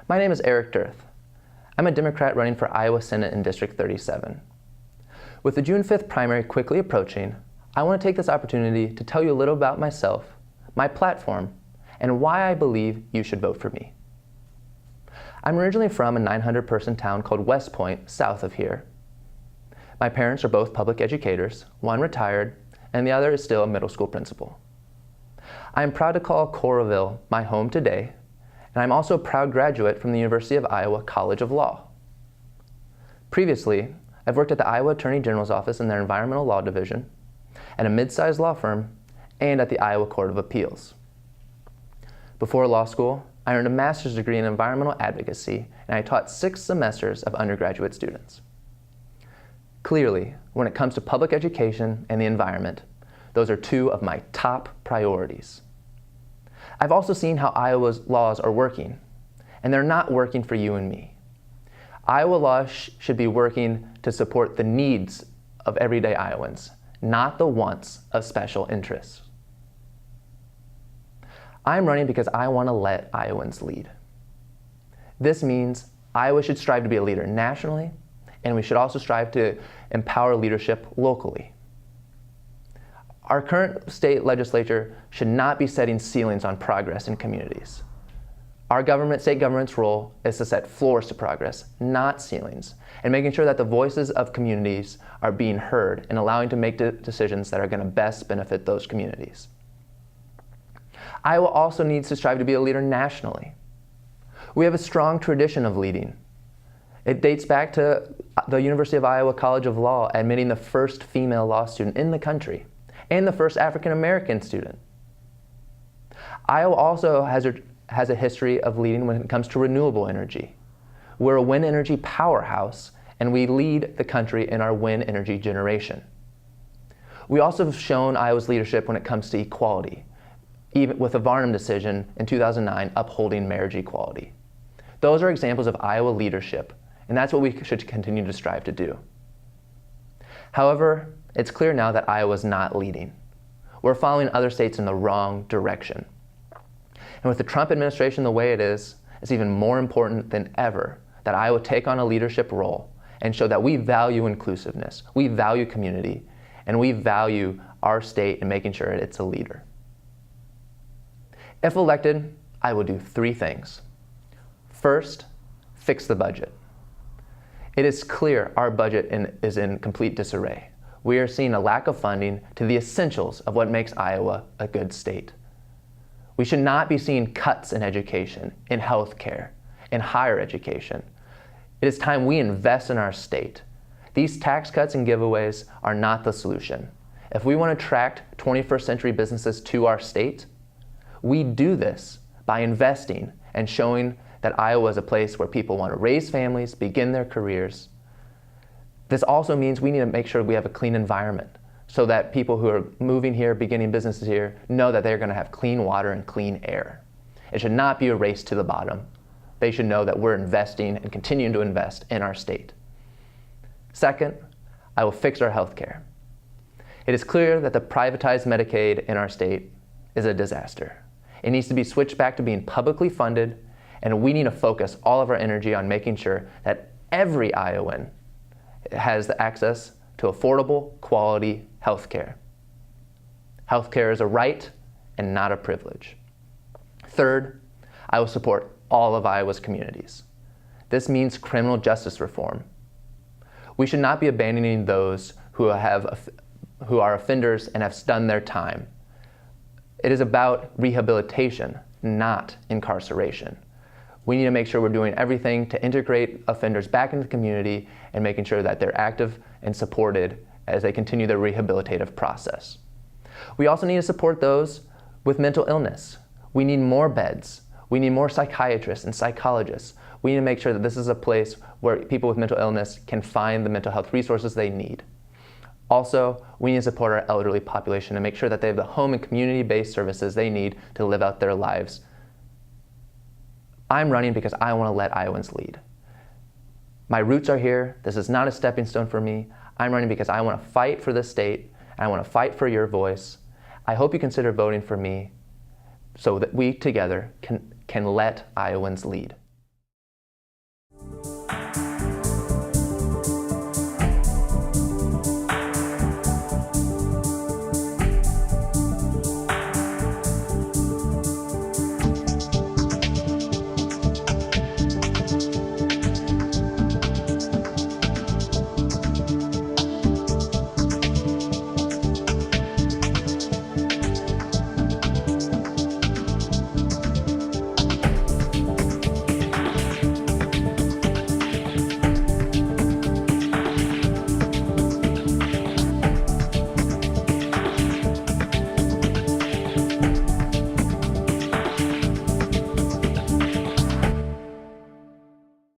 My name is Eric Dirth. I'm a Democrat running for Iowa Senate in District 37. With the June 5th primary quickly approaching, I want to take this opportunity to tell you a little about myself, my platform, and why I believe you should vote for me. I'm originally from a 900-person town called West Point, south of here. My parents are both public educators, one retired, and the other is still a middle school principal. I am proud to call Coralville my home today, and I'm also a proud graduate from the University of Iowa College of Law. Previously, I've worked at the Iowa Attorney General's office in their Environmental Law Division, at a mid-sized law firm, and at the Iowa Court of Appeals. Before law school, I earned a master's degree in environmental advocacy, and I taught 6 semesters of undergraduate students. Clearly, when it comes to public education and the environment, those are 2 of my top priorities. I've also seen how Iowa's laws are working, and they're not working for you and me. Iowa laws should be working to support the needs of everyday Iowans, not the wants of special interests. I'm running because I want to let Iowans lead. This means Iowa should strive to be a leader nationally, and we should also strive to empower leadership locally. Our current state legislature should not be setting ceilings on progress in communities. Our state government's role is to set floors to progress, not ceilings, and making sure that the voices of communities are being heard and allowing to make decisions that are going to best benefit those communities. Iowa also needs to strive to be a leader nationally. We have a strong tradition of leading. It dates back to the University of Iowa College of Law admitting the first female law student in the country, and the first African-American student. Iowa also has a history of leading when it comes to renewable energy. We're a wind energy powerhouse, and we lead the country in our wind energy generation. We also have shown Iowa's leadership when it comes to equality, even with the Varnum decision in 2009 upholding marriage equality. Those are examples of Iowa leadership, and that's what we should continue to strive to do. However, it's clear now that Iowa's not leading. We're following other states in the wrong direction. And with the Trump administration the way it is, it's even more important than ever that Iowa take on a leadership role and show that we value inclusiveness, we value community, and we value our state in making sure it's a leader. If elected, I will do 3 things. First, fix the budget. It is clear our budget is in complete disarray. We are seeing a lack of funding to the essentials of what makes Iowa a good state. We should not be seeing cuts in education, in healthcare, in higher education. It is time we invest in our state. These tax cuts and giveaways are not the solution. If we want to attract 21st century businesses to our state, we do this by investing and showing that Iowa is a place where people want to raise families, begin their careers. This also means we need to make sure we have a clean environment so that people who are moving here, beginning businesses here, know that they're going to have clean water and clean air. It should not be a race to the bottom. They should know that we're investing and continuing to invest in our state. Second, I will fix our health care. It is clear that the privatized Medicaid in our state is a disaster. It needs to be switched back to being publicly funded, and we need to focus all of our energy on making sure that every Iowan has the access to affordable, quality health care. Health care is a right and not a privilege. Third, I will support all of Iowa's communities. This means criminal justice reform. We should not be abandoning those who are offenders and have done their time. It is about rehabilitation, not incarceration. We need to make sure we're doing everything to integrate offenders back into the community and making sure that they're active and supported as they continue their rehabilitative process. We also need to support those with mental illness. We need more beds. We need more psychiatrists and psychologists. We need to make sure that this is a place where people with mental illness can find the mental health resources they need. Also, we need to support our elderly population and make sure that they have the home and community-based services they need to live out their lives. I'm running because I want to let Iowans lead. My roots are here. This is not a stepping stone for me. I'm running because I want to fight for this state, and I want to fight for your voice. I hope you consider voting for me so that we together can let Iowans lead.